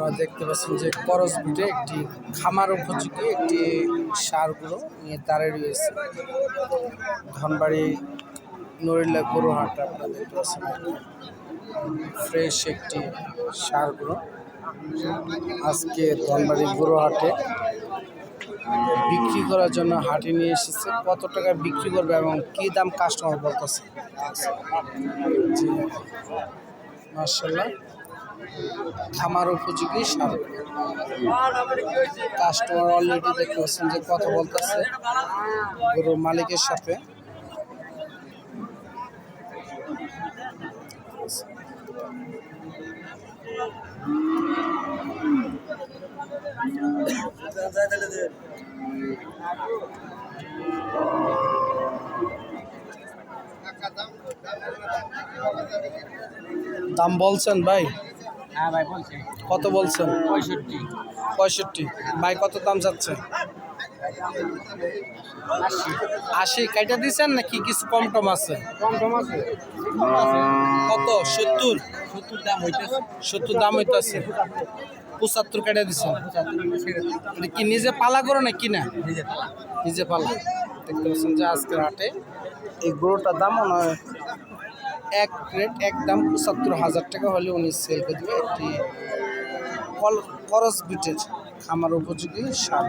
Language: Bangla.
আপনারা দেখতে পাচ্ছেন যে করস বিটে একটি খামার উপযোগী একটি ষাঁড়গুলো নিয়ে দাঁড়িয়ে রয়েছে। ধনবাড়ি নড়িলা গরু হাট আপনারা দেখতে পাচ্ছেন ফ্রেশ একটি ষাঁড়গুলো আজকে ধনবাড়ি গরু হাটে বিক্রি করার জন্য হাটে নিয়ে এসেছে। কত টাকা বিক্রি করবে এবং কি দাম কাস্টমার বলতেছে। মাশাআল্লাহ খামার উপযোগী ষাঁড়। কাস্টমার অলরেডি দেখতে পাচ্ছেন যে কথা বলতেছে গরুর মালিকের সাথে। দাম বলছেন ভাই? হ্যাঁ ভাই বলছি। কত বলছেন? 65। 65 ভাই কত দাম যাচ্ছে? 80 কাইটা দিচ্ছেন নাকি কিছু কম টম আছে? কম আছে। কত? 70 দাম হইতেছে। 70 দাম হইতেছে। 75 কাইটা দিচ্ছেন। এটা কি নিজে পালা করো না কিনা? নিজে পালা। দেখতে পাচ্ছেন যে আজকের হাটে এই গরুটার দাম মনে হয় এক দাম 75,000 টাকা হলে উনি সেল করে দেবে। একটি করস বিটের খামার উপযোগী ষাঁড়।